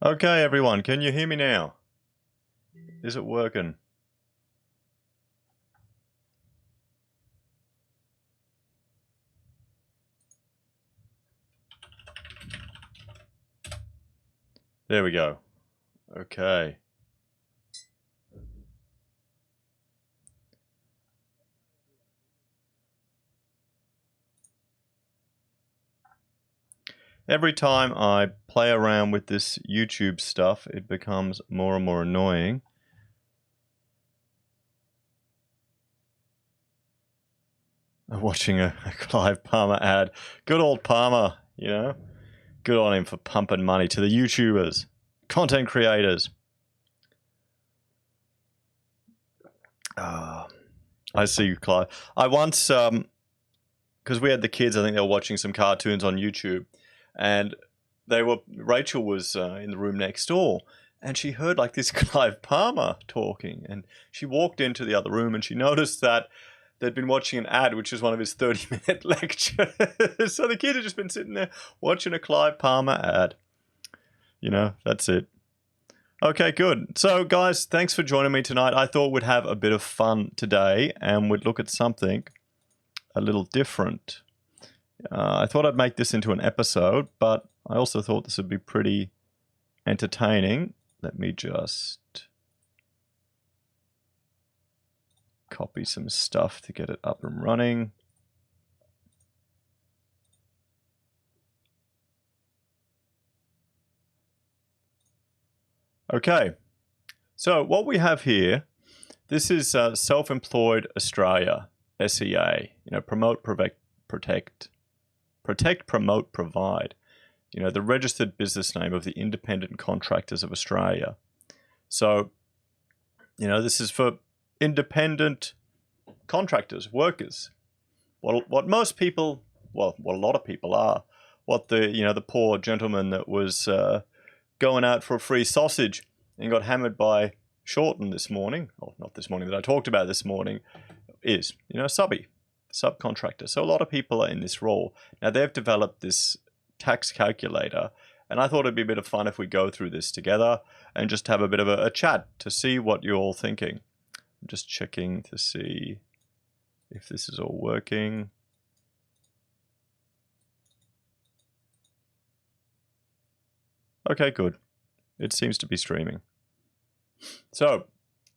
Okay, everyone, can you hear me now? Is it working? There we go. Okay. Every time I play around with this YouTube stuff, it becomes more and more annoying. I'm watching a Clive Palmer ad. Good old Palmer, you know? Good on him for pumping money to the YouTubers, content creators. I see you, Clive. I once, because we had the kids, I think they were watching some cartoons on YouTube, and Rachel was in the room next door, and she heard like this Clive Palmer talking, and she walked into the other room and she noticed that they'd been watching an ad, which was one of his 30-minute lectures. So the kids had just been sitting there watching a Clive Palmer ad. You know, that's it. Okay, good. So, guys, thanks for joining me tonight. I thought we'd have a bit of fun today and we'd look at something a little different. I thought I'd make this into an episode, but I also thought this would be pretty entertaining. Let me just copy some stuff to get it up and running. Okay, so what we have here, this is Self-Employed Australia, SEA, promote, protect, promote, provide, the registered business name of the Independent Contractors of Australia. So, this is for independent contractors, workers. What most people, what a lot of people are, what the poor gentleman that was going out for a free sausage and got hammered by Shorten this morning, or not this morning that I talked about this morning, is, subcontractor. So a lot of people are in this role. Now they've developed this tax calculator, and I thought it'd be a bit of fun if we go through this together and just have a bit of a chat to see what you're all thinking. I'm just checking to see if this is all working. Okay, good. It seems to be streaming. So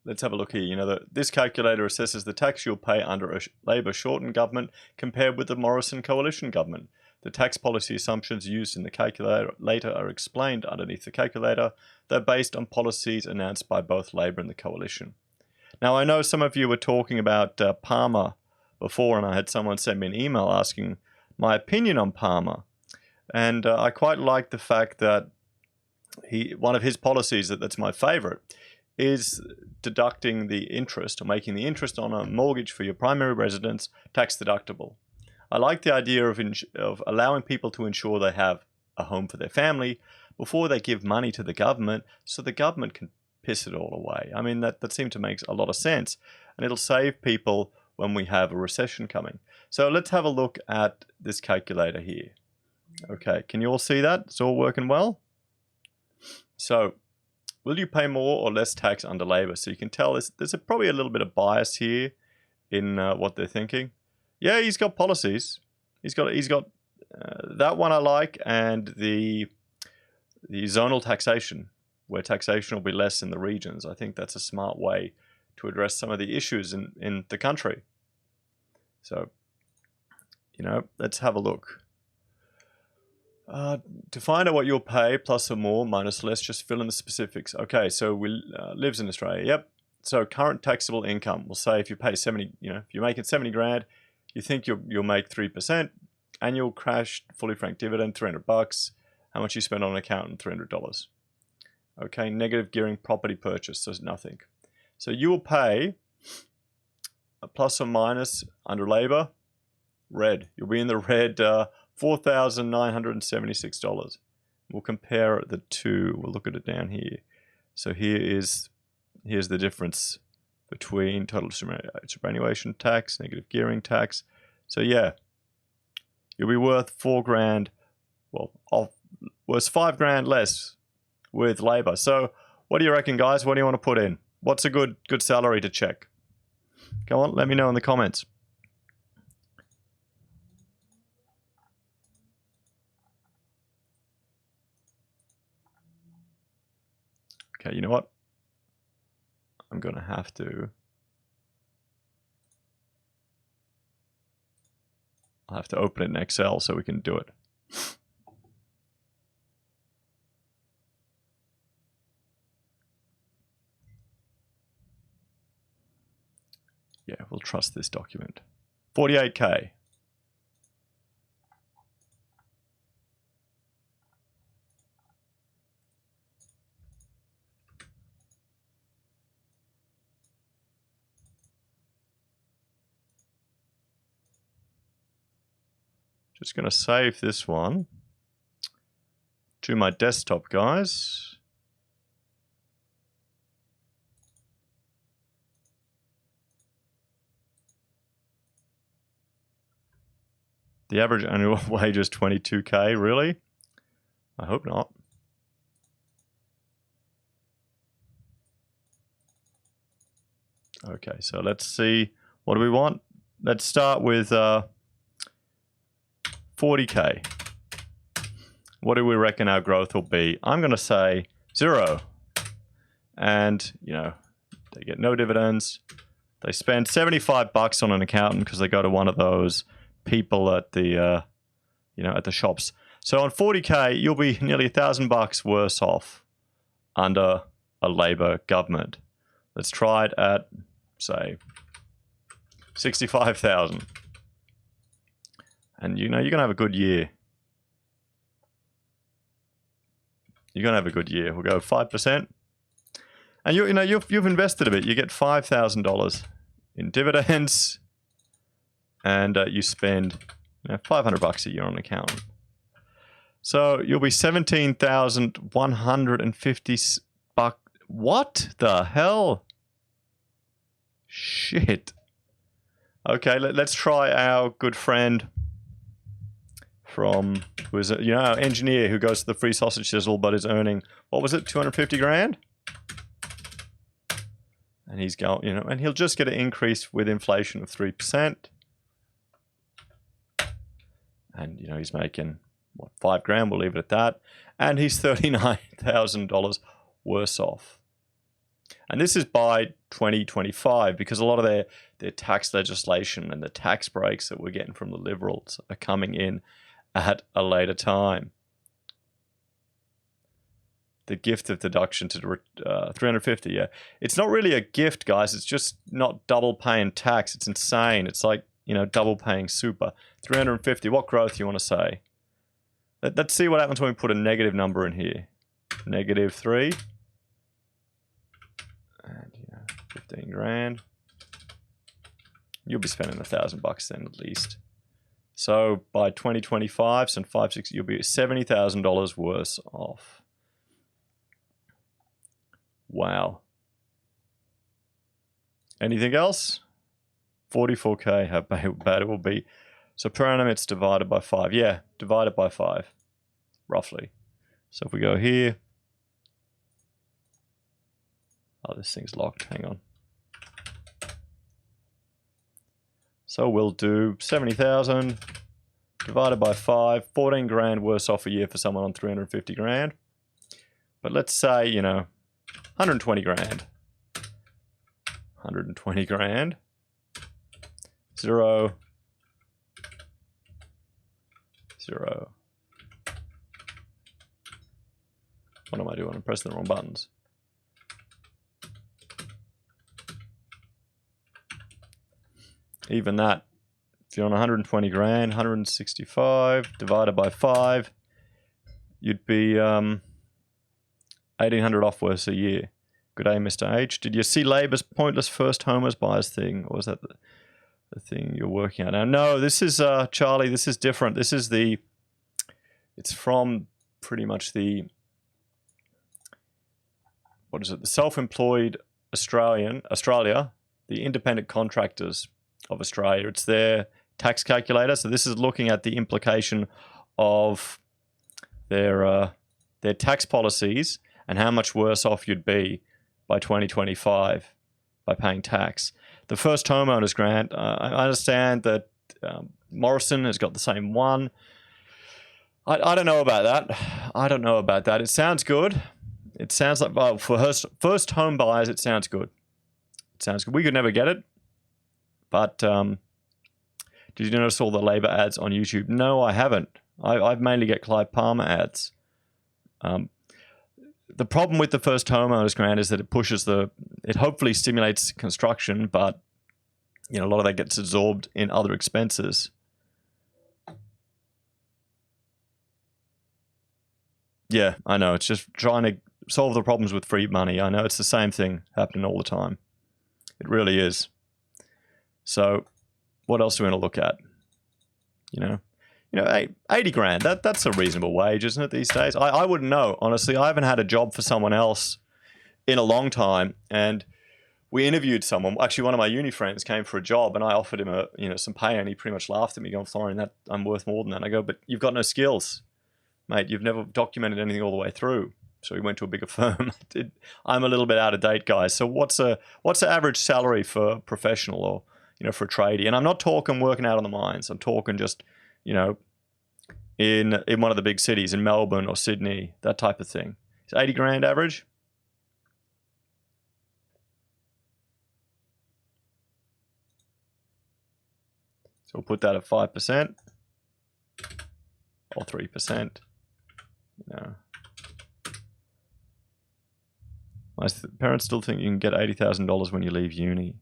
let's have a look here. This calculator assesses the tax you'll pay under a Labor Shorten government compared with the Morrison coalition government. The tax policy assumptions used in the calculator are explained underneath the calculator. They're based on policies announced by both Labor and the coalition. Now, I know some of you were talking about Palmer before, and I had someone send me an email asking my opinion on Palmer. And I quite like the fact that one of his policies that's my favorite is deducting the interest, or making the interest on a mortgage for your primary residence tax deductible. I like the idea of allowing people to ensure they have a home for their family before they give money to the government, so the government can piss it all away. I mean, that seems to make a lot of sense, and it'll save people when we have a recession coming. So let's have a look at this calculator here. Okay, can you all see that? It's all working well? So, will you pay more or less tax under Labor? So you can tell there's probably a little bit of bias here in what they're thinking. Yeah, he's got policies. He's got that one I like, and the zonal taxation, where taxation will be less in the regions. I think that's a smart way to address some of the issues in the country. So, let's have a look. To find out what you'll pay, plus or more, minus less, just fill in the specifics. Okay, so we lives in Australia. Yep. So current taxable income. We'll say if you pay 70, if you're making 70 grand, you think you'll make 3%. Annual cash, fully franked dividend, $300. How much you spend on an accountant, $300. Okay, negative gearing property purchase, so nothing. So you will pay a plus or minus under Labor, red. You'll be in the red. $4,976. We'll compare the two. We'll look at it down here. So here's the difference between total superannuation tax, negative gearing tax. So yeah, you'll be worth $4 grand. Well, worth $5 grand less with Labor. So what do you reckon, guys? What do you want to put in? What's a good salary to check? Go on, let me know in the comments. Okay, you know what? I'm going to have to... I'll have to open it in Excel so we can do it. Yeah, we'll trust this document. 48K. Just going to save this one to my desktop, guys. The average annual wage is 22K, really? I hope not. Okay, so let's see. What do we want? Let's start with 40K. What do we reckon our growth will be? I'm going to say 0. And, you know, they get no dividends. They spend 75 bucks on an accountant because they go to one of those people at the, you know, at the shops. So on 40K, you'll be nearly 1,000 bucks worse off under a Labor government. Let's try it at, say, 65,000. And you know, you're going to have a good year. You're going to have a good year. We'll go 5%. And you know, you've invested a bit. You get $5,000 in dividends. And you spend, you know, 500 bucks a year on an accountant. So you'll be 17,150 bucks. What the hell? Shit. Okay, let's try our good friend from, who is it? You know, our engineer who goes to the free sausage sizzle but is earning, what was it, 250 grand? And he's going, you know, and he'll just get an increase with inflation of 3%. And, you know, he's making, what, 5 grand, we'll leave it at that. And he's $39,000 worse off. And this is by 2025 because a lot of their tax legislation and the tax breaks that we're getting from the Liberals are coming in at a later time. The gift of deduction to 350, yeah. It's not really a gift, guys. It's just not double paying tax. It's insane. It's like, you know, double paying super. 350, what growth do you want to say? Let's see what happens when we put a negative number in here. -3. And, you know, 15 grand. You'll be spending 1,000 bucks then at least. So by 2025, so in 5, 6, you'll be $70,000 worse off. Wow. Anything else? 44K, how bad it will be. So per annum, it's divided by 5. Yeah, divided by 5, roughly. So if we go here. Oh, this thing's locked. Hang on. So we'll do 70,000 divided by 5. 14 grand worse off a year for someone on 350 grand. But let's say, you know, 120 grand. 120 grand. 0. 0. What am I doing? I'm pressing the wrong buttons. Even that, if you're on 120 grand, 165 divided by 5, you'd be 1,800 off worse a year. Good day, Mr. H. Did you see Labor's pointless first homers buyers thing? Or was that the thing you're working on now? No, this is, Charlie, this is different. This is the, it's from pretty much the, what is it? The self-employed Australia, the independent contractors of Australia. It's their tax calculator. So this is looking at the implication of their tax policies and how much worse off you'd be by 2025 by paying tax. The first homeowners grant, I understand that Morrison has got the same one. I don't know about that. I don't know about that. It sounds good. It sounds like, well, for first home buyers, it sounds good. It sounds good. We could never get it. But did you notice all the Labor ads on YouTube? No, I haven't. I mainly get Clive Palmer ads. The problem with the first homeowners grant is that it hopefully stimulates construction, but a lot of that gets absorbed in other expenses. Yeah, I know. It's just trying to solve the problems with free money. I know it's the same thing happening all the time. It really is. So what else are we going to look at? 80 grand, that's a reasonable wage, isn't it, these days? I wouldn't know, honestly. I haven't had a job for someone else in a long time, and we interviewed someone. Actually, one of my uni friends came for a job, and I offered him some pay, and he pretty much laughed at me, going, "Florian, I'm worth more than that." And I go, "But you've got no skills, mate. You've never documented anything all the way through." So he went to a bigger firm. I'm a little bit out of date, guys. So what's the average salary for a professional, or for a tradie? And I'm not talking working out on the mines. I'm talking just in one of the big cities, in Melbourne or Sydney, that type of thing. Is 80 grand average? So we'll put that at 5% or 3%. My parents still think you can get $80,000 when you leave uni.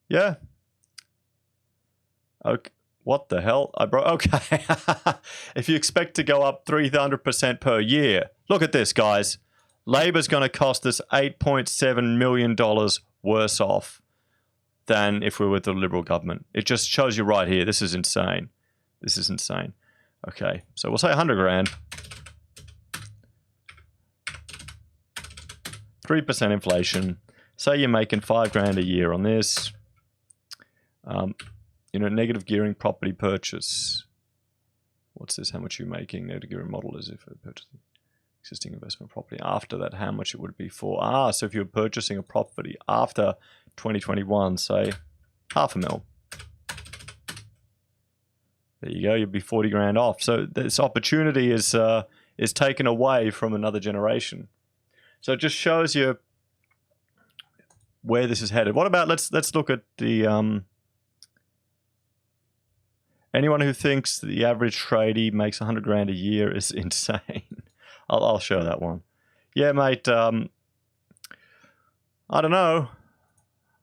Yeah. Okay. What the hell? Okay. If you expect to go up 300% per year, look at this, guys. Labor's going to cost us $8.7 million worse off than if we were with the Liberal government. It just shows you right here. This is insane. This is insane. Okay, so we'll say 100 grand. 3% inflation. Say you're making 5 grand a year on this. Negative gearing property purchase. What's this? How much you're making? Negative gearing model is if you're purchasing existing investment property. After that, how much it would be for? So if you're purchasing a property after 2021, say $500,000. There you go. You'd be 40 grand off. So this opportunity is taken away from another generation. So it just shows you where this is headed. What about let's look at the anyone who thinks the average tradie makes 100 grand a year is insane. I'll show that one. Yeah, mate. I don't know.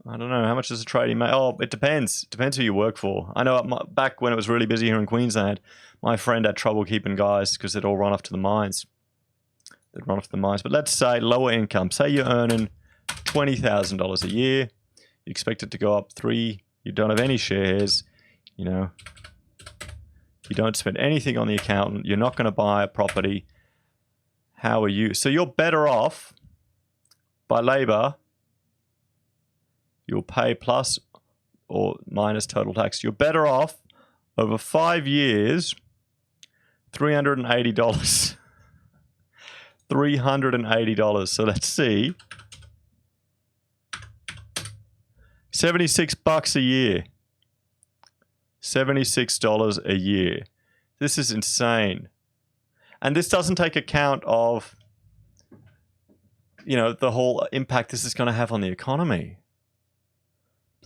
How much does a tradie make? Oh, it depends. It depends who you work for. I know back when it was really busy here in Queensland, my friend had trouble keeping guys because they'd all run off to the mines. But let's say lower income. Say you're earning $20,000 a year. You expect it to go up 3. You don't have any shares. You don't spend anything on the accountant. You're not going to buy a property. How are you? So you're better off by Labor. You'll pay plus or minus total tax. You're better off over 5 years, $380. $380. So let's see. $76 a year. $76 a year. This is insane. And this doesn't take account of, the whole impact this is going to have on the economy.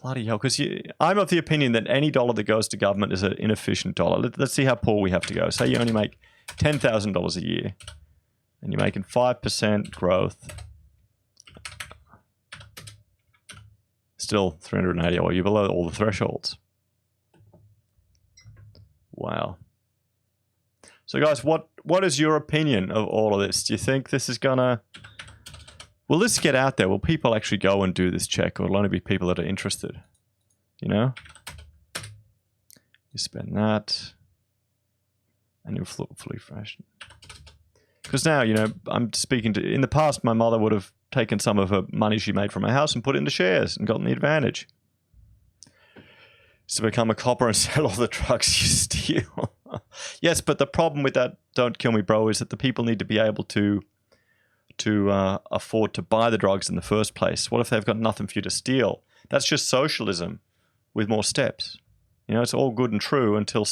Bloody hell. Because I'm of the opinion that any dollar that goes to government is an inefficient dollar. Let's see how poor we have to go. Say you only make $10,000 a year and you're making 5% growth. Still 380, or you're below all the thresholds. Wow. So guys, what is your opinion of all of this? Do you think this is gonna... Will this get out there? Will people actually go and do this check, or will it only be people that are interested? You spend that, and you're fully fresh. Because now, I'm speaking to... In the past, my mother would have taken some of her money she made from her house and put it into shares and gotten the advantage. To become a copper and sell all the drugs you steal. Yes, but the problem with that, don't kill me, bro, is that the people need to be able to afford to buy the drugs in the first place? What if they've got nothing for you to steal? That's just socialism with more steps. You know, it's all good and true until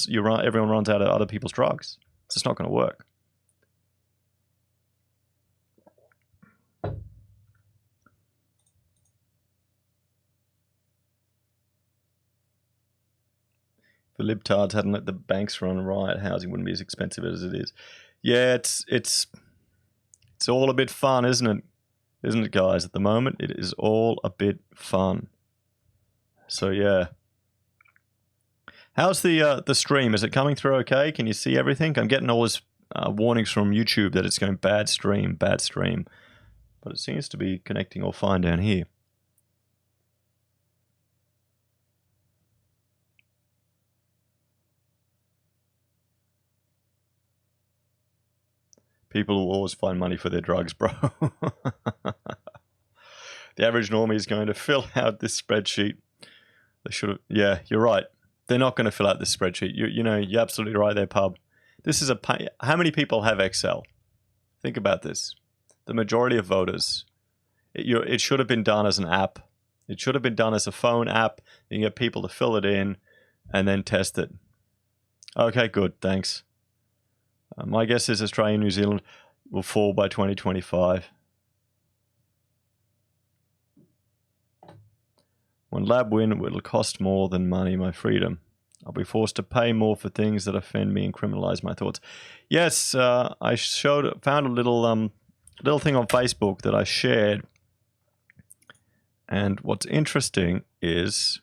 everyone runs out of other people's drugs. It's just not going to work. If the libtards hadn't let the banks run riot, housing wouldn't be as expensive as it is. Yeah, it's all a bit fun, isn't it? Isn't it, guys? At the moment, it is all a bit fun. So yeah. How's the stream? Is it coming through okay? Can you see everything? I'm getting all these warnings from YouTube that it's going bad stream. But it seems to be connecting all fine down here. People will always find money for their drugs, bro. The average normie is going to fill out this spreadsheet. They should have. Yeah, you're right. They're not going to fill out this spreadsheet. You know, you're absolutely right there, pub. This is how many people have Excel? Think about this. The majority of voters. It should have been done as an app. It should have been done as a phone app. You can get people to fill it in and then test it. Okay, good. Thanks. My guess is Australia and New Zealand will fall by 2025. When lab win, it'll cost more than money, my freedom. I'll be forced to pay more for things that offend me and criminalize my thoughts. Yes, I found a little thing on Facebook that I shared. And what's interesting is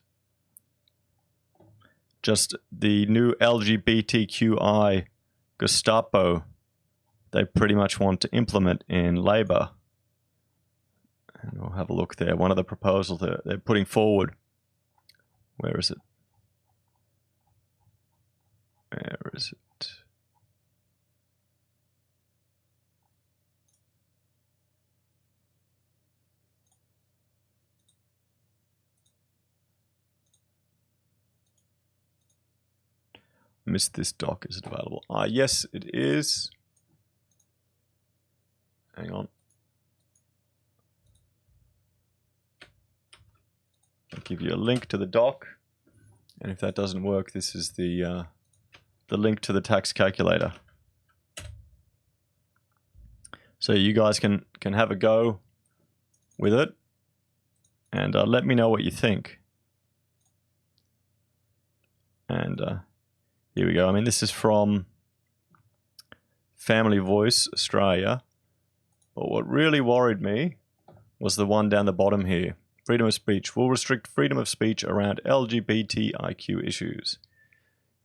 just the new LGBTQI Gestapo they pretty much want to implement in Labor. And we'll have a look there. One of the proposals they're putting forward. Where is it? Where is it? I missed this doc. Is it available? Yes, it is. Hang on. I'll give you a link to the doc, and if that doesn't work, this is the link to the tax calculator. So you guys can have a go with it, and let me know what you think. And here we go. I mean, this is from Family Voice Australia, but what really worried me was the one down the bottom here. Freedom of speech will restrict freedom of speech around LGBTIQ issues.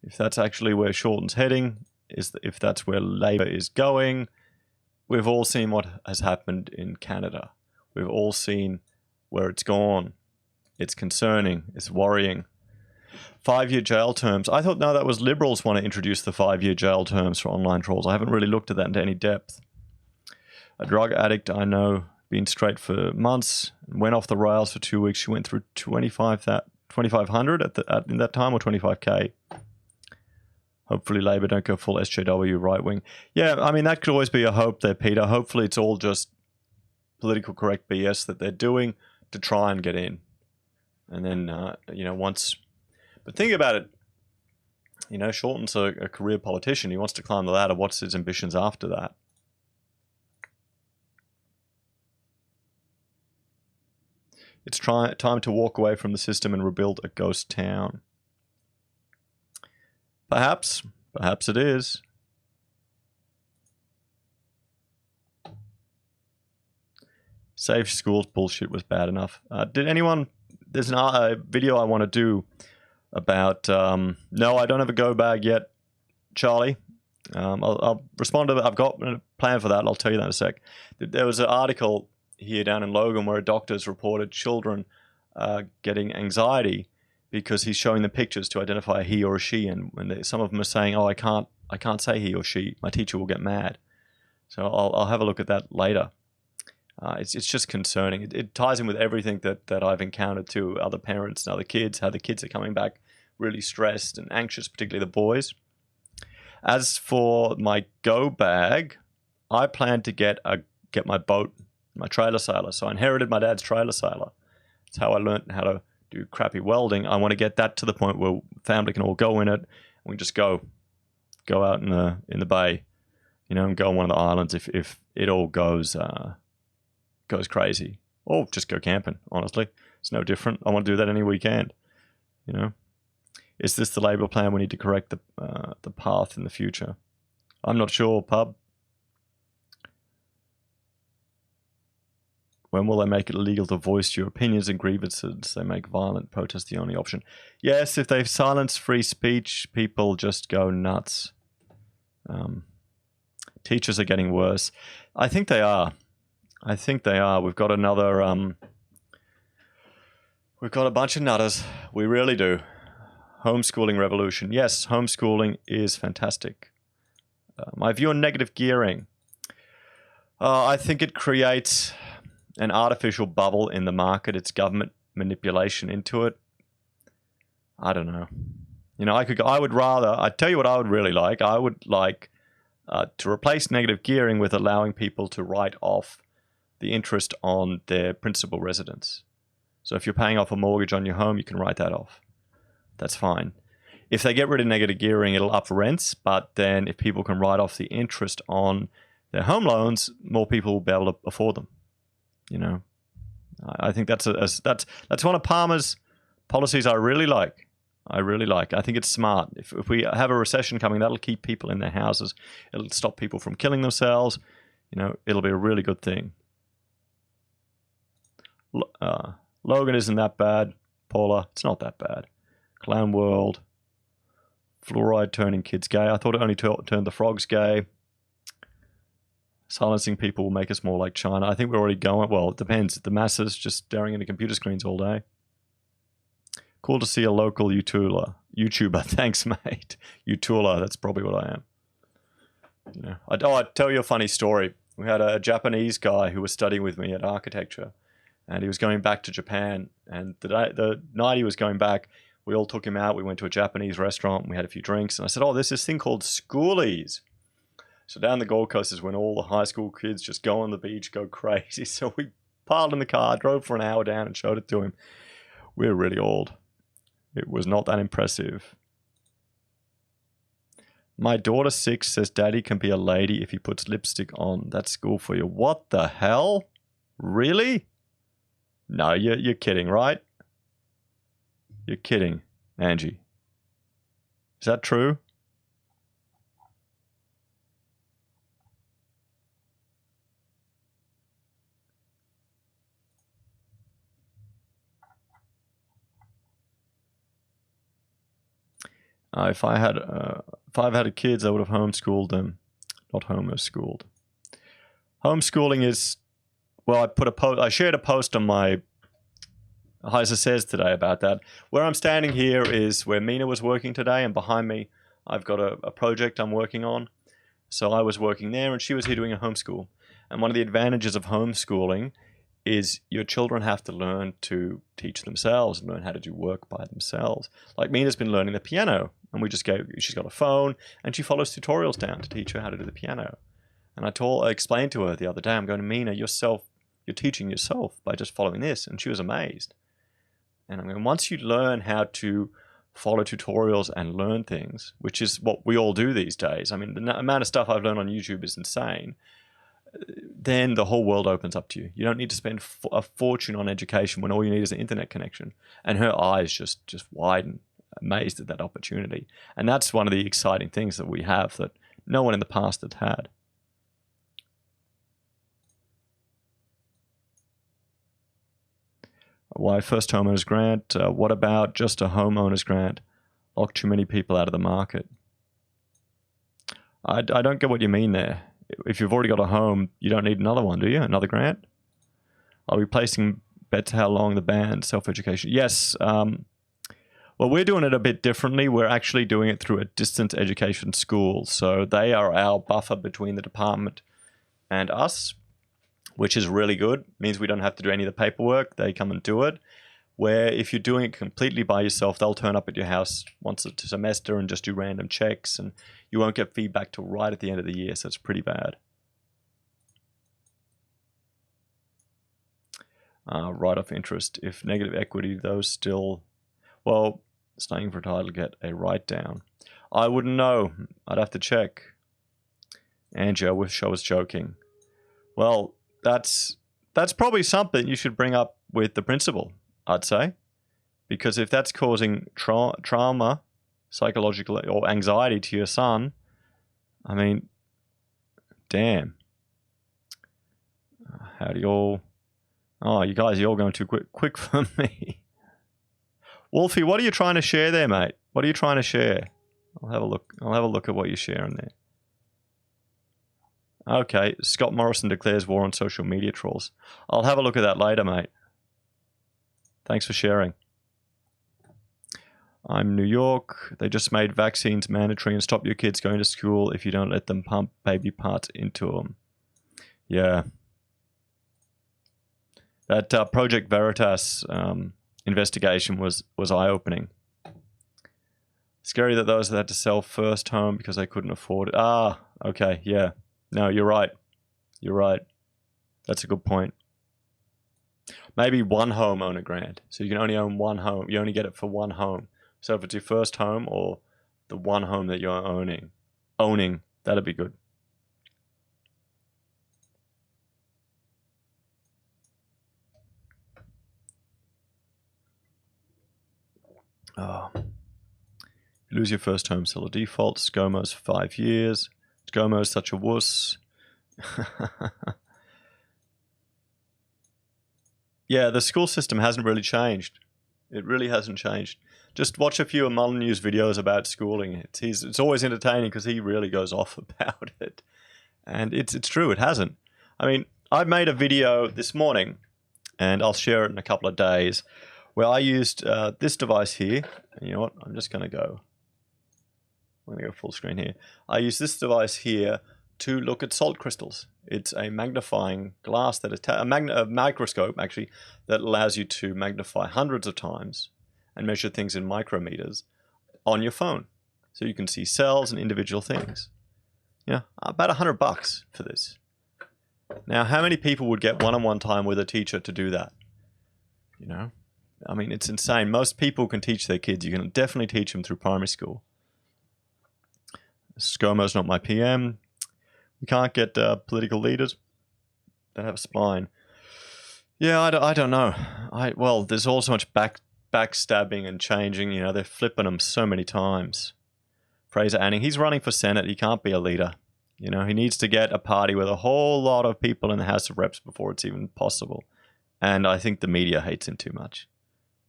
If that's actually where Shorten's heading, if that's where Labor is going, we've all seen what has happened in Canada. We've all seen where it's gone. It's concerning. It's worrying. 5-year jail terms. I thought, no, that was Liberals want to introduce the 5-year jail terms for online trolls. I haven't really looked at that into any depth. A drug addict I know, been straight for months, went off the rails for 2 weeks. She went through 2,500 in that time, or 25k. Hopefully Labor don't go full SJW right wing. Yeah, I mean, that could always be a hope there, Peter. Hopefully it's all just political correct BS that they're doing to try and get in. And then, you know, once... But think about it. You know, Shorten's a career politician. He wants to climb the ladder. What's his ambitions after that? It's time to walk away from the system and rebuild a ghost town. Perhaps it is. Safe schools bullshit was bad enough. Did anyone... There's a video I want to do about... no, I don't have a go bag yet, Charlie. I'll respond to that. I've got a plan for that. I'll tell you that in a sec. There was an article here down in Logan where a doctor's reported children getting anxiety because he's showing them pictures to identify a he or a she, and some of them are saying, "Oh, I can't say he or she. My teacher will get mad." So I'll have a look at that later. It's just concerning. It ties in with everything that I've encountered too, other parents and other kids, how the kids are coming back really stressed and anxious, particularly the boys. As for my go bag, I plan to get get my boat, my trailer sailor. So I inherited my dad's trailer sailor. It's how I learned how to do crappy welding. I want to get that to the point where family can all go in it. And we just go out in the bay, you know, and go on one of the islands if it all goes crazy. Or just go camping, honestly. It's no different. I want to do that any weekend, you know. Is this the Labor plan? We need to correct the path in the future. I'm not sure, pub. When will they make it illegal to voice your opinions and grievances? They make violent protest the only option. Yes, if they silence free speech, people just go nuts. Teachers are getting worse. I think they are. We've got another... we've got a bunch of nutters. We really do. Homeschooling revolution. Yes, homeschooling is fantastic. My view on negative gearing. I think it creates an artificial bubble in the market. It's government manipulation into it. I don't know. You know, I'd tell you what I would really like. I would like to replace negative gearing with allowing people to write off the interest on their principal residence. So if you're paying off a mortgage on your home, you can write that off. That's fine. If they get rid of negative gearing, it'll up rents. But then if people can write off the interest on their home loans, more people will be able to afford them. You know, I think that's one of Palmer's policies I really like. I think it's smart. If we have a recession coming, that'll keep people in their houses. It'll stop people from killing themselves. You know, it'll be a really good thing. Logan isn't that bad. Paula, it's not that bad. Clown World. Fluoride turning kids gay. I thought it only turned the frogs gay. Silencing people will make us more like China. I think we're already going. Well, it depends. The masses just staring into computer screens all day. Cool to see a local YouTuber. Thanks, mate. YouTuber. That's probably what I am. You know. I'd tell you a funny story. We had a Japanese guy who was studying with me at architecture, and he was going back to Japan. And the night he was going back, we all took him out. We went to a Japanese restaurant. And we had a few drinks, and I said, "Oh, there's this thing called schoolies." So down the Gold Coast is when all the high school kids just go on the beach, go crazy. So we piled in the car, drove for an hour down and showed it to him. We're really old. It was not that impressive. My daughter 6 says daddy can be a lady if he puts lipstick on. That's cool for you. What the hell? Really? No, you're kidding, right? You're kidding, Angie. Is that true? If I had kids, I would have homeschooled them, not homoschooled. Homeschooling is, well, I shared a post on my Heise Says today about that. Where I'm standing here is where Mina was working today, and behind me, I've got a project I'm working on. So I was working there, and she was here doing a homeschool. And one of the advantages of homeschooling is your children have to learn to teach themselves and learn how to do work by themselves. Like Mina's been learning the piano, and she's got a phone, and she follows tutorials down to teach her how to do the piano. And I explained to her the other day, I'm going, Mina, you're teaching yourself by just following this. And she was amazed. And I'm going, once you learn how to follow tutorials and learn things, which is what we all do these days. I mean, the amount of stuff I've learned on YouTube is insane. Then the whole world opens up to you. You don't need to spend a fortune on education when all you need is an internet connection. And her eyes just widen, amazed at that opportunity. And that's one of the exciting things that we have that no one in the past had had. Why first homeowners grant? What about just a homeowners grant? Lock too many people out of the market. I don't get what you mean there. If you've already got a home, you don't need another one, do you? Another grant? Are we placing bets how long the ban self-education? Yes. Well, we're doing it a bit differently. We're actually doing it through a distance education school. So they are our buffer between the department and us, which is really good. It means we don't have to do any of the paperwork. They come and do it. Where if you're doing it completely by yourself, they'll turn up at your house once a semester and just do random checks, and you won't get feedback till right at the end of the year, so it's pretty bad. write-off interest. If negative equity, those still, well, studying for a title get a write-down. I wouldn't know. I'd have to check. Angie, I wish I was joking. Well, that's probably something you should bring up with the principal, I'd say. Because if that's causing trauma, psychological or anxiety to your son, I mean, damn. How do you all... Oh, you guys, you're all going too quick for me. Wolfie, what are you trying to share there, mate? What are you trying to share? I'll have a look at what you're sharing there. Okay, Scott Morrison declares war on social media trolls. I'll have a look at that later, mate. Thanks for sharing. I'm New York. They just made vaccines mandatory and stop your kids going to school if you don't let them pump baby parts into them. Yeah. That Project Veritas investigation was eye-opening. Scary that those that had to sell first home because they couldn't afford it. Ah, okay, yeah. No, you're right. You're right. That's a good point. Maybe one homeowner grant. So you can only own one home. You only get it for one home. So if it's your first home or the one home that you're owning, that'd be good. Oh. If you lose your first home, sell a default. ScoMo's 5 years. ScoMo's such a wuss. Yeah, the school system hasn't really changed. It really hasn't changed. Just watch a few of Molyneux's videos about schooling. It's always entertaining because he really goes off about it. And it's true, it hasn't. I mean, I made a video this morning, and I'll share it in a couple of days, where I used this device here. And you know what? I'm going to go full screen here. I use this device here to look at salt crystals. It's a magnifying glass that is a microscope, actually, that allows you to magnify hundreds of times and measure things in micrometers on your phone. So you can see cells and individual things. Yeah, about $100 for this. Now, how many people would get one-on-one time with a teacher to do that? You know? I mean, it's insane. Most people can teach their kids. You can definitely teach them through primary school. ScoMo's not my PM. We can't get political leaders that have a spine. Yeah, I don't know. Well, there's all so much backstabbing and changing. You know, they're flipping them so many times. Fraser Anning, he's running for Senate. He can't be a leader. You know, he needs to get a party with a whole lot of people in the House of Reps before it's even possible. And I think the media hates him too much.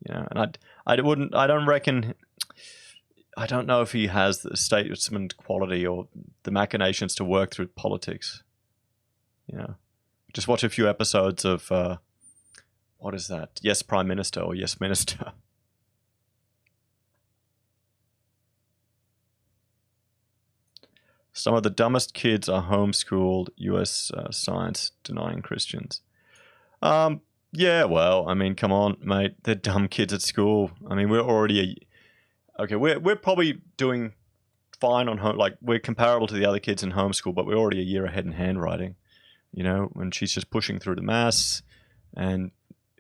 You know, and I don't know if he has the statesman quality or the machinations to work through politics. You know, just watch a few episodes of, what is that? Yes, Prime Minister or Yes, Minister. Some of the dumbest kids are homeschooled U.S. science denying Christians. Yeah, well, I mean, come on, mate. They're dumb kids at school. I mean, we're already we're probably doing fine on home. Like, we're comparable to the other kids in homeschool, but we're already a year ahead in handwriting. You know, and she's just pushing through the maths, and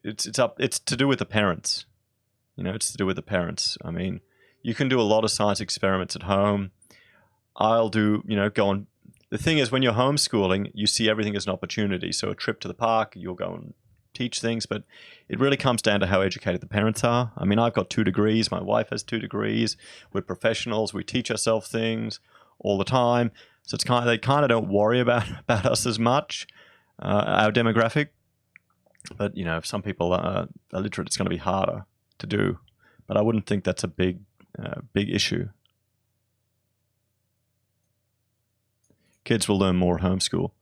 it's to do with the parents. You know, it's to do with the parents. I mean, you can do a lot of science experiments at home. I'll do, you know, go on. The thing is, when you're homeschooling, you see everything as an opportunity. So a trip to the park, you'll go and teach things, but it really comes down to how educated the parents are. I mean, I've got 2 degrees. My wife has 2 degrees. We're professionals. We teach ourselves things all the time. So it's they kind of don't worry about us as much, our demographic. But, you know, if some people are illiterate, it's going to be harder to do. But I wouldn't think that's a big issue. Kids will learn more at homeschool.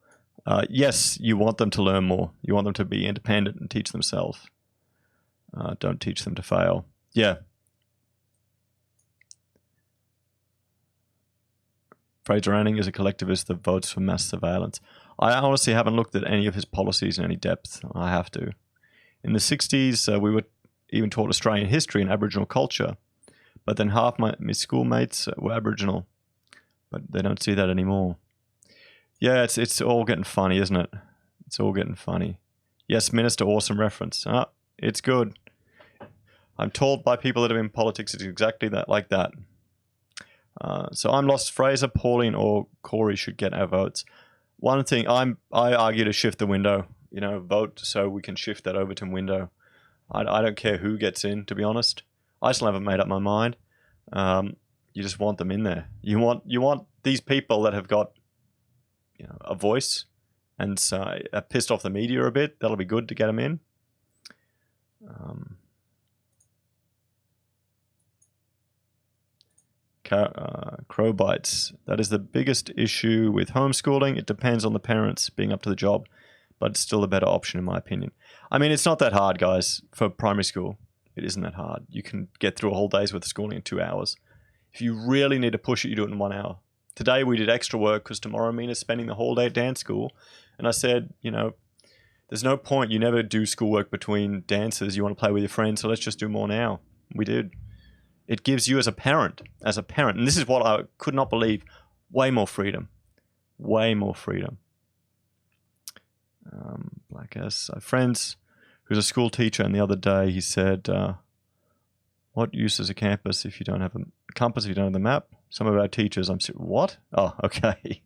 Yes, you want them to learn more. You want them to be independent and teach themselves. Don't teach them to fail. Yeah. Fraser Anning is a collectivist that votes for mass surveillance. I honestly haven't looked at any of his policies in any depth. I have to. In the 60s, we were even taught Australian history and Aboriginal culture, but then half my schoolmates were Aboriginal, but they don't see that anymore. Yeah, it's all getting funny, isn't it? It's all getting funny. Yes, Minister, awesome reference. It's good. I'm told by people that are in politics it's exactly that, like that. So I'm lost. Fraser, Pauline, or Corey should get our votes. One thing, I argue to shift the window. Vote so we can shift that over to window. I don't care who gets in, to be honest. I still haven't made up my mind. You just want them in there. You want these people that have got a voice and are pissed off the media a bit. That'll be good to get them in. Crow bites. That is the biggest issue with homeschooling. It depends on the parents being up to the job, but it's still the better option in my opinion. I mean, it's not that hard, guys, for primary school. It isn't that hard. You can get through a whole day's worth of schooling in 2 hours. If you really need to push it, you do it in 1 hour. Today we did extra work because tomorrow Mina's spending the whole day at dance school. And I said, there's no point. You never do schoolwork between dances. You want to play with your friends, so let's just do more now. We did. It gives you as a parent, and this is what I could not believe, way more freedom. Way more freedom. Black S. Friends who's a school teacher, and the other day he said, what use is a campus if you don't have a compass, if you don't have the map? Some of our teachers, what? Oh, okay.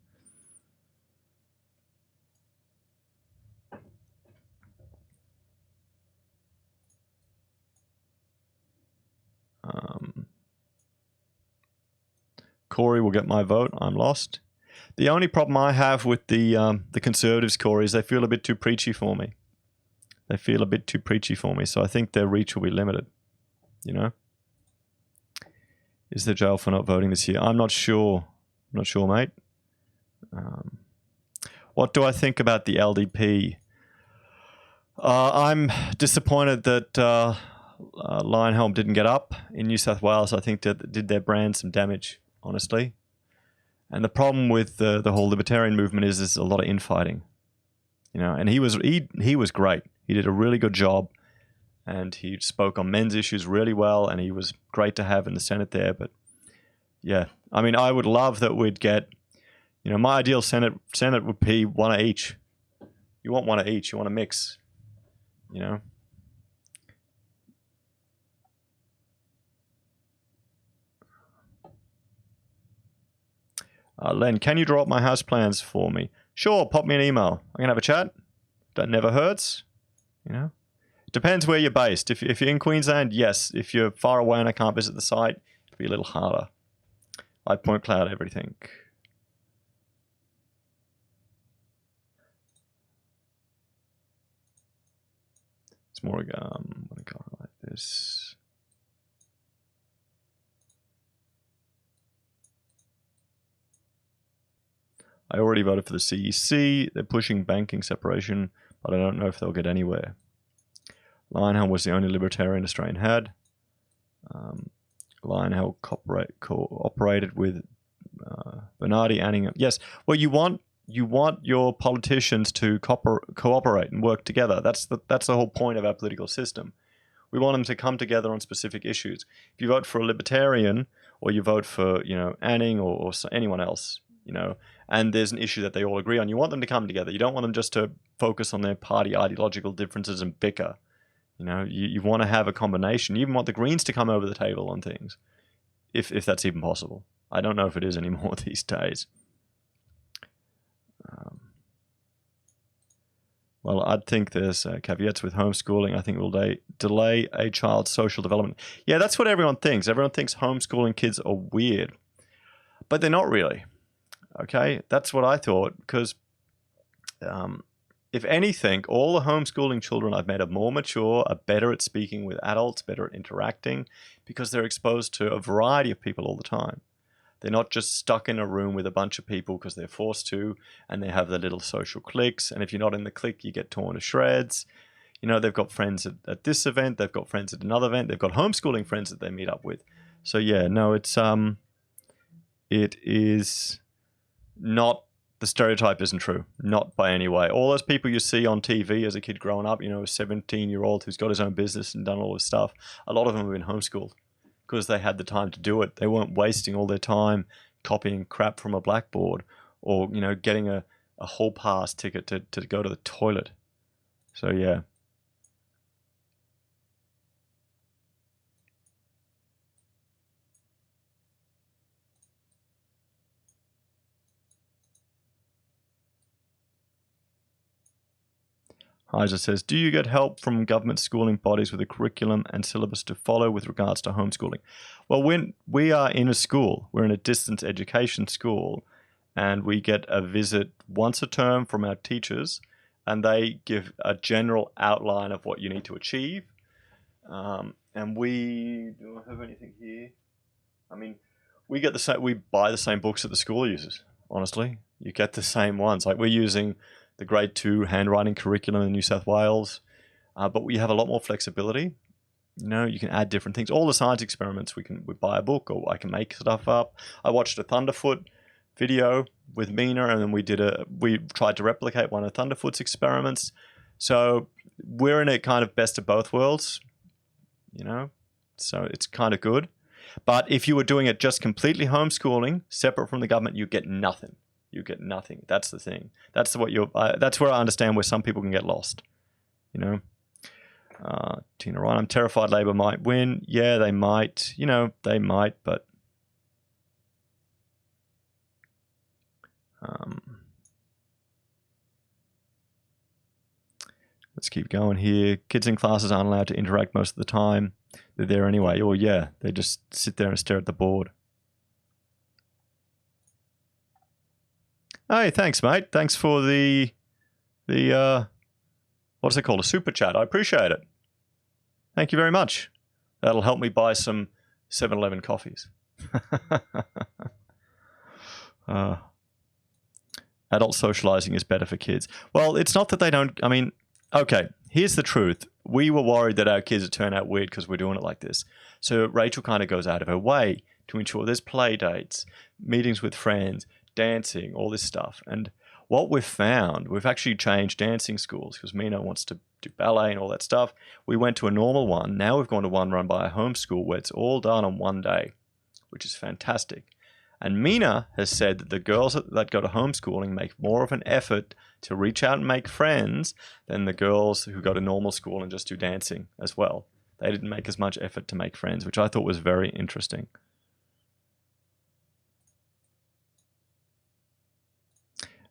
Corey will get my vote. I'm lost. The only problem I have with the Conservatives, Corey, is they feel a bit too preachy for me. So I think their reach will be limited. Is there jail for not voting this year? I'm not sure. Mate. What do I think about the LDP? I'm disappointed that Lionhelm didn't get up in New South Wales. I think that did their brand some damage, honestly. And the problem with the whole libertarian movement is there's a lot of infighting. And he was great. He did a really good job, and he spoke on men's issues really well, and he was great to have in the Senate there. But yeah, I mean, I would love that we'd get, my ideal Senate would be one of each. You want one of each. You want a mix, Len, can you draw up my house plans for me? Sure, pop me an email. I can have a chat. That never hurts. It depends where you're based. If you're in Queensland, yes. If you're far away and I can't visit the site, it'll be a little harder. I point cloud everything. It's more what I go like this. I already voted for the CEC. They're pushing banking separation, but I don't know if they'll get anywhere. Lionhelm was the only libertarian Australian had. Lionhelm cooperated with Bernardi, Anning. Yes, well, you want your politicians to cooperate and work together. That's the whole point of our political system. We want them to come together on specific issues. If you vote for a libertarian, or you vote for Anning or anyone else, and there's an issue that they all agree on, you want them to come together. You don't want them just to focus on their party ideological differences and bicker. You want to have a combination. You even want the Greens to come over the table on things, if that's even possible. I don't know if it is anymore these days. Well, I think there's caveats with homeschooling. I think it will delay a child's social development. Yeah, that's what everyone thinks. Everyone thinks homeschooling kids are weird, but they're not really. Okay, that's what I thought, because if anything, all the homeschooling children I've met are more mature, are better at speaking with adults, better at interacting, because they're exposed to a variety of people all the time. They're not just stuck in a room with a bunch of people because they're forced to, and they have their little social cliques, and if you're not in the clique, you get torn to shreds. They've got friends at this event, they've got friends at another event, they've got homeschooling friends that they meet up with. So yeah, no, it is not, the stereotype isn't true, not by any way. All those people you see on TV as a kid growing up, a 17-year-old who's got his own business and done all this stuff, a lot of them have been homeschooled because they had the time to do it. They weren't wasting all their time copying crap from a blackboard or, getting a hall pass ticket to go to the toilet. So yeah. Heiser says, do you get help from government schooling bodies with a curriculum and syllabus to follow with regards to homeschooling? Well, when we are in a school, we're in a distance education school, and we get a visit once a term from our teachers, and they give a general outline of what you need to achieve. And we do I have anything here? I mean, we get the same. We buy the same books that the school uses. Honestly, you get the same ones. Like we're using the grade 2 handwriting curriculum in New South Wales, but we have a lot more flexibility. You know, you can add different things. All the science experiments, we buy a book, or I can make stuff up. I watched a Thunderfoot video with Mina, and then we tried to replicate one of Thunderfoot's experiments. So we're in a kind of best of both worlds, you know. So it's kind of good. But if you were doing it just completely homeschooling, separate from the government, you get nothing. You get nothing. That's the thing. That's where I understand where some people can get lost. You know, Tina Ryan, I'm terrified Labor might win. Yeah, they might. You know, they might, but let's keep going here. Kids in classes aren't allowed to interact most of the time. They're there anyway. Or yeah, they just sit there and stare at the board. Hey, thanks, mate. Thanks for the what's it called? A super chat. I appreciate it. Thank you very much. That'll help me buy some 7-Eleven coffees. Adult socializing is better for kids. Well, it's not that they don't. I mean, okay, here's the truth. We were worried that our kids would turn out weird because we're doing it like this. So Rachel kind of goes out of her way to ensure there's play dates, meetings with friends, dancing, all this stuff. And what we've found, we've actually changed dancing schools because Mina wants to do ballet and all that stuff. We went to a normal one. Now we've gone to one run by a homeschool where it's all done on one day, which is fantastic. And Mina has said that the girls that go to homeschooling make more of an effort to reach out and make friends than the girls who go to normal school and just do dancing as well. They didn't make as much effort to make friends, which I thought was very interesting.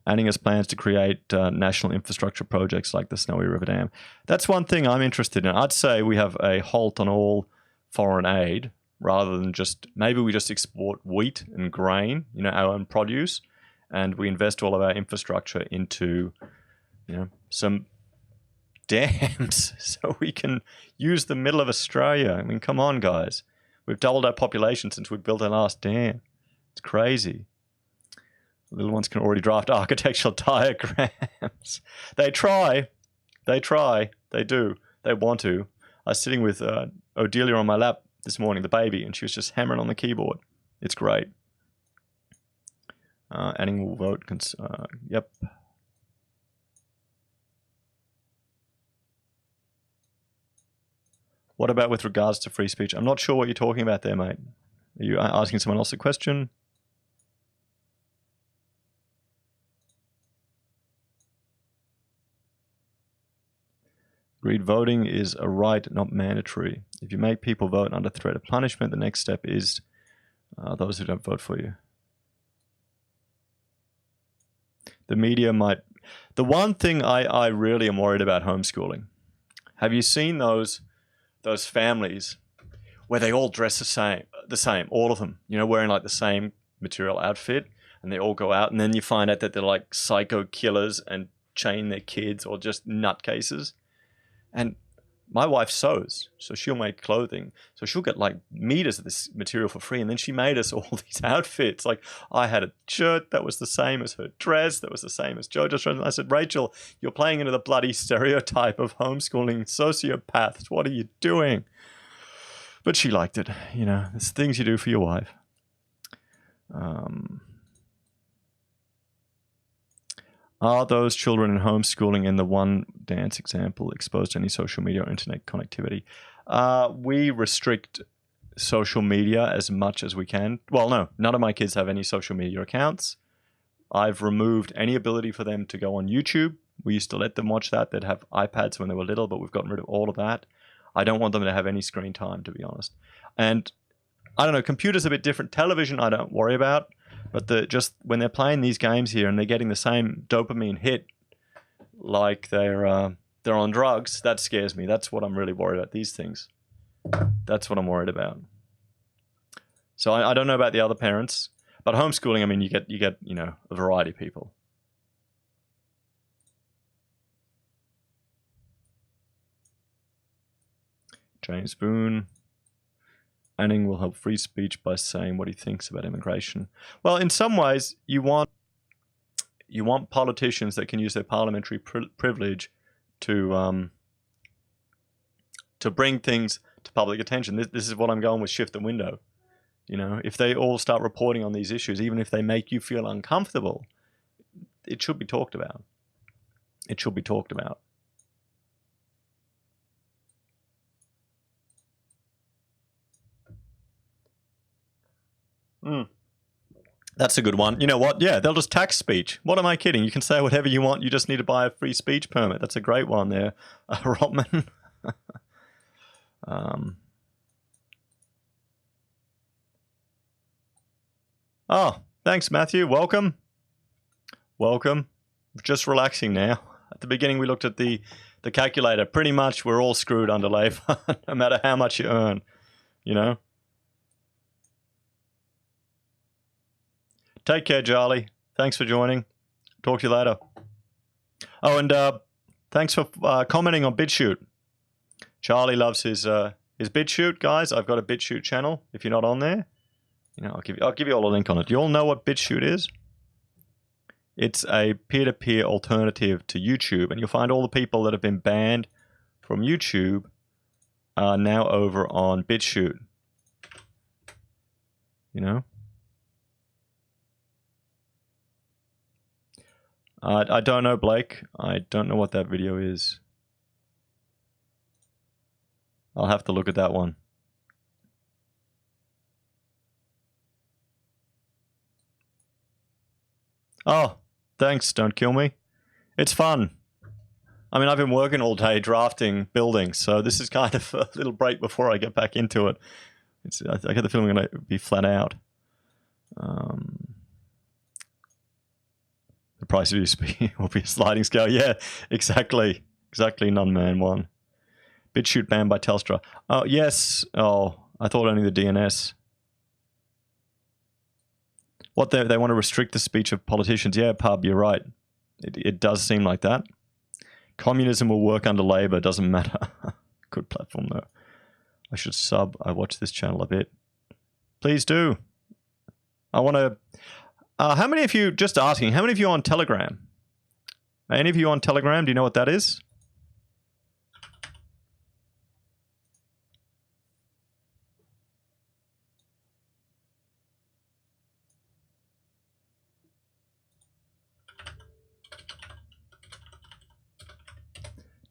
Anning has plans to create national infrastructure projects like the Snowy River Dam. That's one thing I'm interested in. I'd say we have a halt on all foreign aid rather than just, maybe we just export wheat and grain, you know, our own produce, and we invest all of our infrastructure into, you know, some dams so we can use the middle of Australia. I mean, come on, guys. We've doubled our population since we built our last dam. It's crazy. Little ones can already draft architectural diagrams. They try. They do. They want to. I was sitting with Odelia on my lap this morning, the baby, and she was just hammering on the keyboard. It's great. Anning will vote. Yep. What about with regards to free speech? I'm not sure what you're talking about there, mate. Are you asking someone else a question? Agreed, voting is a right, not mandatory. If you make people vote under threat of punishment, the next step is those who don't vote for you. The media might... The one thing I really am worried about homeschooling, have you seen those families where they all dress the same, all of them, you know, wearing like the same material outfit, and they all go out, and then you find out that they're like psycho killers and chain their kids or just nutcases. And my wife sews, so she'll make clothing. So she'll get like meters of this material for free. And then she made us all these outfits. Like I had a shirt that was the same as her dress, that was the same as Jojo's dress. And I said, Rachel, you're playing into the bloody stereotype of homeschooling sociopaths. What are you doing? But she liked it. You know, it's things you do for your wife. Are those children in homeschooling in the one dance example exposed to any social media or internet connectivity? We restrict social media as much as we can. Well, no, none of my kids have any social media accounts. I've removed any ability for them to go on YouTube We used to let them watch that. They'd have iPads when they were little, but we've gotten rid of all of that. I don't want them to have any screen time, to be honest. And I don't know, computers are a bit different. Television, I don't worry about. But just when they're playing these games here and they're getting the same dopamine hit like they're on drugs, that scares me. That's what I'm really worried about, these things. That's what I'm worried about. So I don't know about the other parents, but homeschooling, I mean, you get you know, a variety of people. James Boone. Anning will help free speech by saying what he thinks about immigration. Well, in some ways, you want politicians that can use their parliamentary privilege to bring things to public attention. This is what I'm going with shift the window. You know, if they all start reporting on these issues, even if they make you feel uncomfortable, it should be talked about. It should be talked about. That's a good one. You know what? Yeah, they'll just tax speech. What am I kidding? You can say whatever you want. You just need to buy a free speech permit. That's a great one there, Rotman. Oh, thanks, Matthew. Welcome. Welcome. Just relaxing now. At the beginning, we looked at the calculator. Pretty much, we're all screwed under Labor, no matter how much you earn, you know? Take care, Charlie. Thanks for joining. Talk to you later. Oh, and thanks for commenting on BitChute. Charlie loves his BitChute, guys. I've got a BitChute channel. If you're not on there, you know, I'll give you all a link on it. You all know what BitChute is? It's a peer-to-peer alternative to YouTube, and you'll find all the people that have been banned from YouTube are now over on BitChute. You know? I don't know, Blake. I don't know what that video is. I'll have to look at that one. Oh, thanks. Don't kill me. It's fun. I mean, I've been working all day drafting buildings, so this is kind of a little break before I get back into it. I get the feeling I'm going to be flat out. The price of USB will be a sliding scale. Yeah, exactly. Exactly, Nunman one. BitChute banned by Telstra. Oh, yes. Oh, I thought only the DNS. What, they want to restrict the speech of politicians. Yeah, Pub, you're right. It does seem like that. Communism will work under Labor. Doesn't matter. Good platform, though. I should sub. I watch this channel a bit. Please do. I want to... how many of you, just asking, how many of you are on Telegram? Any of you on Telegram? Do you know what that is?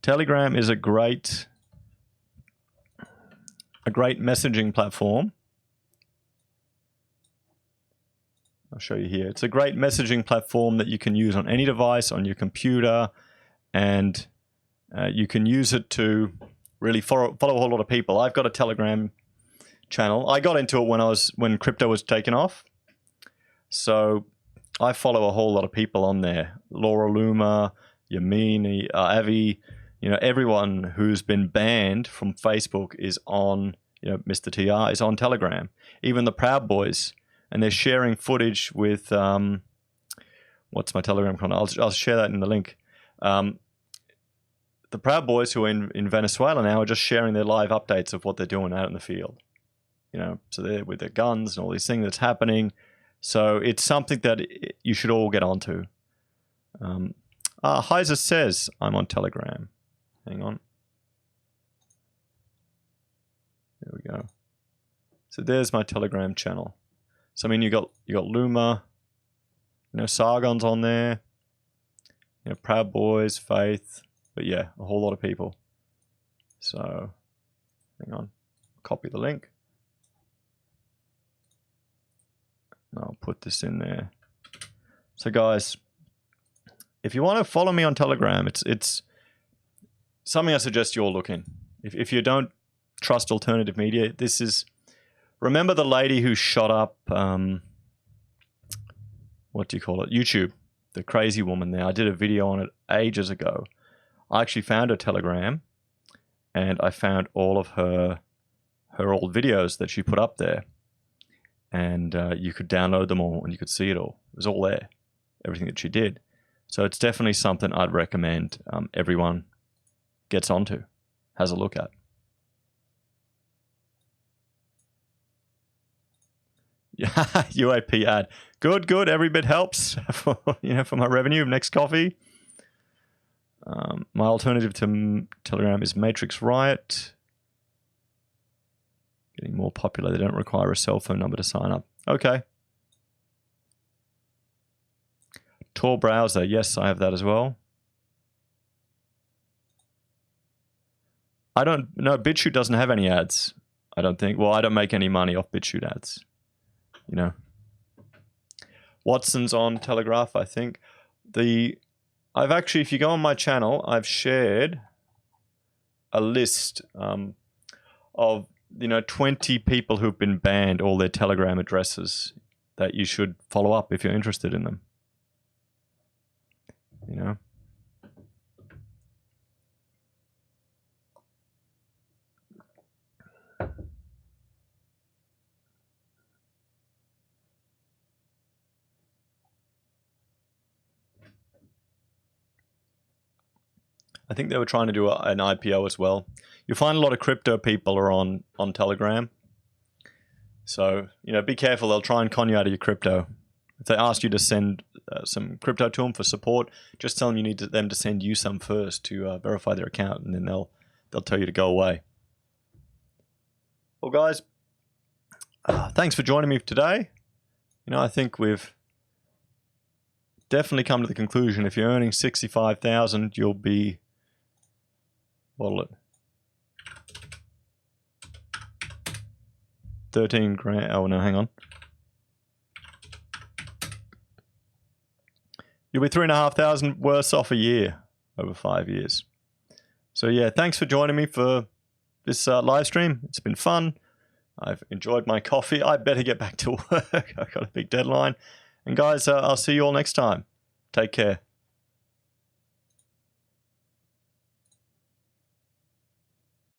Telegram is a great messaging platform. I'll show you here. It's a great messaging platform that you can use on any device, on your computer, and you can use it to really follow a whole lot of people. I've got a Telegram channel. I got into it when crypto was taken off. So I follow a whole lot of people on there. Laura Luma, Yamini, Avi, you know, everyone who's been banned from Facebook is on, you know, Mr. TR is on Telegram. Even the Proud Boys. And they're sharing footage with, what's my Telegram channel? I'll share that in the link. The Proud Boys who are in Venezuela now are just sharing their live updates of what they're doing out in the field. You know, so they're with their guns and all these things that's happening. So it's something that you should all get onto. Heiser says I'm on Telegram. Hang on. There we go. So there's my Telegram channel. So I mean, you got Luma, you know, Sargon's on there, you know, Proud Boys, Faith, but yeah, a whole lot of people. So, hang on, copy the link. And I'll put this in there. So guys, if you want to follow me on Telegram, it's something I suggest you all look in. If you don't trust alternative media, this is... Remember the lady who shot up, what do you call it? YouTube, the crazy woman there. I did a video on it ages ago. I actually found her Telegram, and I found all of her old videos that she put up there. And you could download them all, and you could see it all. It was all there, everything that she did. So it's definitely something I'd recommend everyone gets onto, has a look at. Yeah, UAP ad. Good, good. Every bit helps for, for my revenue of Next Coffee. My alternative to Telegram is Matrix Riot. Getting more popular. They don't require a cell phone number to sign up. Okay. Tor browser. Yes, I have that as well. I don't... No, BitChute doesn't have any ads. I don't think. Well, I don't make any money off BitChute ads. Watson's on Telegraph, I think. I've actually, if you go on my channel, I've shared a list of 20 people who've been banned, all their Telegram addresses that you should follow up if you're interested in them. I think they were trying to do an IPO as well. You'll find a lot of crypto people are on Telegram. So, be careful. They'll try and con you out of your crypto. If they ask you to send some crypto to them for support, just tell them you need them to send you some first to verify their account, and then they'll tell you to go away. Well, guys, thanks for joining me today. I think we've definitely come to the conclusion if you're earning 65,000, you'll be... What'll it? 13 grand. Oh, no, hang on. You'll be 3,500 worse off a year over 5 years. So, yeah, thanks for joining me for this live stream. It's been fun. I've enjoyed my coffee. I better get back to work. I've got a big deadline. And, guys, I'll see you all next time. Take care.